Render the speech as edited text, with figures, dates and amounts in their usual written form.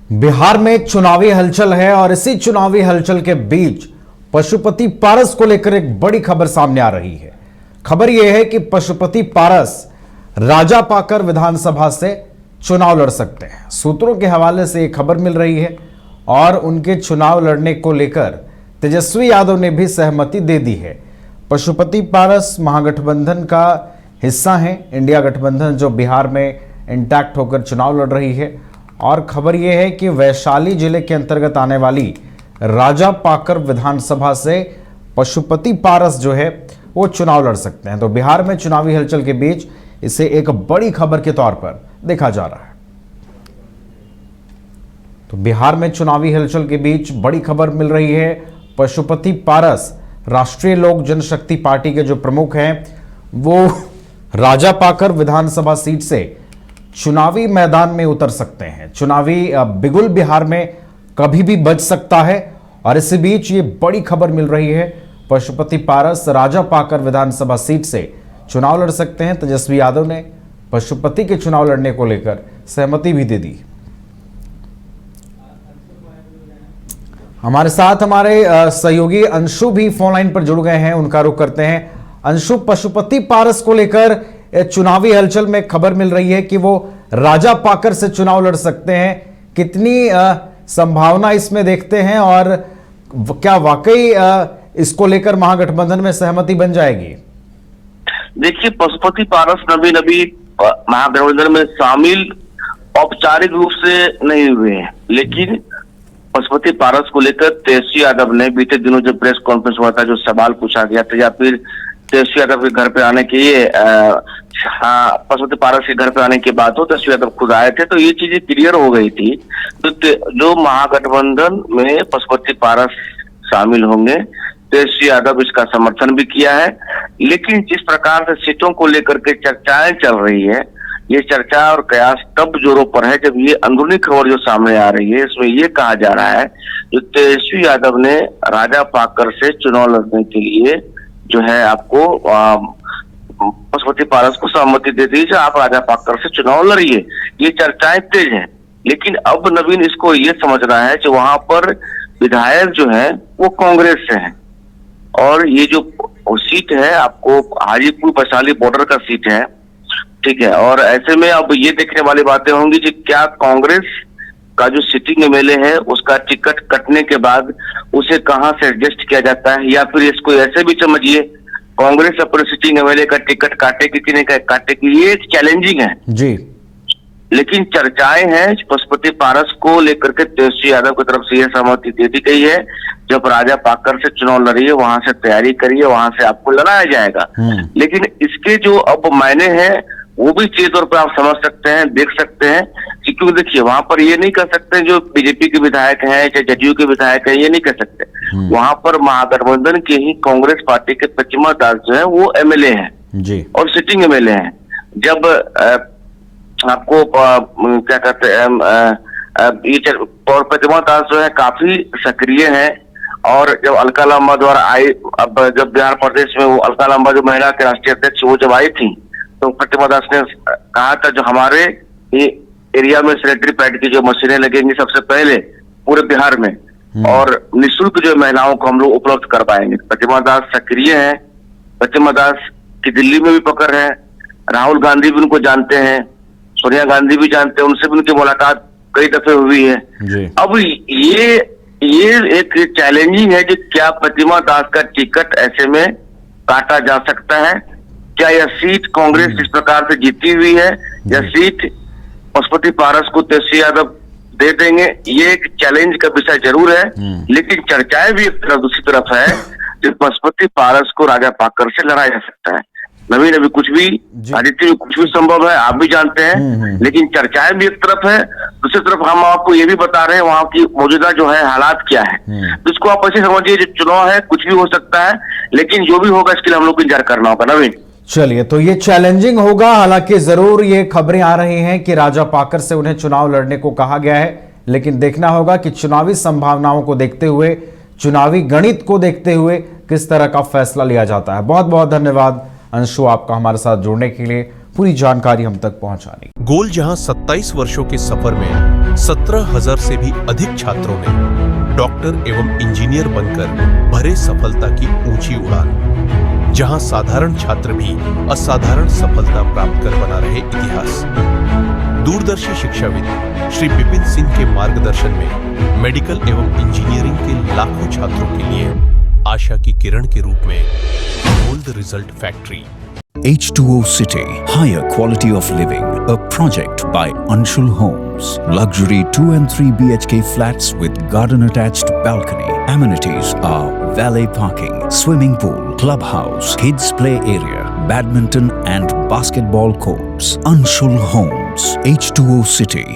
बिहार में चुनावी हलचल है और इसी चुनावी हलचल के बीच पशुपति पारस को लेकर एक बड़ी खबर सामने आ रही है। खबर यह है कि पशुपति पारस राजापाकर विधानसभा से चुनाव लड़ सकते हैं। सूत्रों के हवाले से यह खबर मिल रही है और उनके चुनाव लड़ने को लेकर तेजस्वी यादव ने भी सहमति दे दी है। पशुपति पारस महागठबंधन का हिस्सा हैं, इंडिया गठबंधन जो बिहार में इंटैक्ट होकर चुनाव लड़ रही है। और खबर यह है कि वैशाली जिले के अंतर्गत आने वाली राजापाकर विधानसभा से पशुपति पारस जो है वो चुनाव लड़ सकते हैं। तो बिहार में चुनावी हलचल के बीच इसे एक बड़ी खबर के तौर पर देखा जा रहा है। तो बिहार में चुनावी हलचल के बीच बड़ी खबर मिल रही है। पशुपति पारस राष्ट्रीय लोक जनशक्ति पार्टी के जो प्रमुख हैं वो राजापाकर विधानसभा सीट से चुनावी मैदान में उतर सकते हैं। चुनावी बिगुल बिहार में कभी भी बज सकता है और इसी बीच ये बड़ी खबर मिल रही है। पशुपति पारस राजापाकर विधानसभा सीट से चुनाव लड़ सकते हैं। तेजस्वी यादव ने पशुपति के चुनाव लड़ने को लेकर सहमति भी दे दी। हमारे साथ हमारे सहयोगी अंशु भी फोन लाइन पर जुड़ गए हैं, उनका रुख करते हैं। अंशु, पशुपति पारस को लेकर चुनावी हलचल में खबर मिल रही है कि वो राजापाकर से चुनाव लड़ सकते हैं। कितनी संभावना इसमें देखते हैं और क्या वाकई इसको लेकर महागठबंधन में सहमति बन जाएगी? देखिए, पशुपति पारस नबी महागठबंधन में शामिल औपचारिक रूप से नहीं हुए हैं, लेकिन पशुपति पारस को लेकर तेजस्वी यादव ने बीते दिनों जब प्रेस कॉन्फ्रेंस हुआ था, जो सवाल पूछा गया था या फिर तेजस्वी यादव के घर पे आने के लिए पशुपति पारस के घर पे आने के बाद तो तेजस्वी यादव खुद आए थे, तो ये चीजें क्लियर हो गई थी। तो जो महागठबंधन में पशुपति पारस शामिल होंगे, तेजस्वी यादव इसका समर्थन भी किया है। लेकिन जिस प्रकार से सीटों को लेकर के चर्चाएं चल रही है, ये चर्चा और कयास तब जोरों पर है जब ये अंदरूनी खबर जो सामने आ रही है, इसमें ये कहा जा रहा है जो तेजस्वी यादव ने राजापाकर से चुनाव लड़ने के लिए जो है आपको पशुपति पारस को सहमति दे दी, जो आप राजापाकर से चुनाव लड़िए। ये चर्चाएं तेज हैं, लेकिन अब नवीन इसको ये समझ रहा है कि वहां पर विधायक जो है वो कांग्रेस से हैं और ये जो सीट है आपको हाजीपुर वैशाली बॉर्डर का सीट है, ठीक है। और ऐसे में अब ये देखने वाली बातें होंगी कि क्या कांग्रेस का जो सिटिंग एमएलए है उसका टिकट कटने के बाद उसे कहां से एडजस्ट किया जाता है, या फिर इसको ऐसे भी समझिए कांग्रेस अपने सिटिंग एमएलए का टिकट काटेगी कि नहीं काटेगी, ये चैलेंजिंग है जी। लेकिन चर्चाएं हैं पशुपति पारस को लेकर के तेजस्वी यादव की तरफ से यह सहमति दे दी गई है, जब राजापाकर से चुनाव लड़िए, वहां से तैयारी करिए, वहां से आपको लड़ाया जाएगा। लेकिन इसके जो अब मायने हैं वो भी चीज तौर पर आप समझ सकते हैं, देख सकते हैं। क्योंकि देखिए वहां पर ये नहीं कर सकते जो बीजेपी के विधायक हैं चाहे जदयू के विधायक हैं, ये नहीं कर सकते। वहां पर महागठबंधन के ही कांग्रेस पार्टी के प्रतिमा दास जो है वो एमएलए हैं जी और सिटिंग एमएलए हैं। जब आपको क्या कहते हैं ये प्रतिमा दास जो है काफी सक्रिय है, और जब अलका लांबा द्वारा आई, अब जब बिहार प्रदेश में वो अलका लांबा जो महिला के राष्ट्रीय अध्यक्ष वो जब आई थी, तो प्रतिमा दास ने कहा था जो हमारे एरिया में सैनिटरी पैड की जो मशीनें लगेंगी सबसे पहले पूरे बिहार में, और निःशुल्क जो महिलाओं को हम लोग उपलब्ध करवाएंगे। प्रतिमा दास सक्रिय है, प्रतिमा दास की दिल्ली में भी पकड़ है, राहुल गांधी भी उनको जानते हैं, सोनिया गांधी भी जानते हैं, उनसे भी उनकी मुलाकात कई दफे हुई है। अब ये एक चैलेंजिंग है कि क्या प्रतिमा दास का टिकट ऐसे में काटा जा सकता है, क्या यह सीट कांग्रेस इस प्रकार से जीती हुई है या सीट पशुपति पारस को तेजस्वी यादव दे देंगे, ये एक चैलेंज का विषय जरूर है। लेकिन चर्चाएं भी एक तरफ दूसरी तरफ है कि पशुपति पारस को राजापाकर से लड़ाया जा सकता है। नवीन अभी कुछ भी आदित्य में कुछ भी संभव है, आप भी जानते हैं, लेकिन चर्चाएं भी एक तरफ है, दूसरी तरफ हम आपको ये भी बता रहे हैं वहां की मौजूदा जो है हालात क्या है। तो इसको आप ऐसे समझिए जो चुनाव है कुछ भी हो सकता है, लेकिन जो भी होगा इसके लिए हम लोग को इंतजार करना होगा। नवीन चलिए, तो ये चैलेंजिंग होगा। हालांकि जरूर ये खबरें आ रही हैं कि राजापाकर से उन्हें चुनाव लड़ने को कहा गया है, लेकिन देखना होगा कि चुनावी संभावनाओं को देखते हुए, चुनावी गणित को देखते हुए किस तरह का फैसला लिया जाता है। बहुत बहुत धन्यवाद अंशु आपका हमारे साथ जुड़ने के लिए। पूरी जानकारी हम तक पहुंचाने की। गोल जहां 27 वर्षों के सफर में 17,000 से भी अधिक छात्रों ने डॉक्टर एवं इंजीनियर बनकर भरे सफलता की ऊंची उड़ान, जहां साधारण छात्र भी असाधारण सफलता प्राप्त कर बना रहे इतिहास। दूरदर्शी शिक्षाविद श्री विपिन सिंह के मार्गदर्शन में मेडिकल एवं इंजीनियरिंग के लाखों छात्रों के लिए आशा की किरण के रूप में gold result factory. H2O City, higher quality of living, a project by Anshul Homes. Luxury 2 and 3 BHK flats with garden attached balcony. Amenities are valet parking, swimming pool, clubhouse, kids play area, badminton and basketball courts. Anshul Homes, H2O City.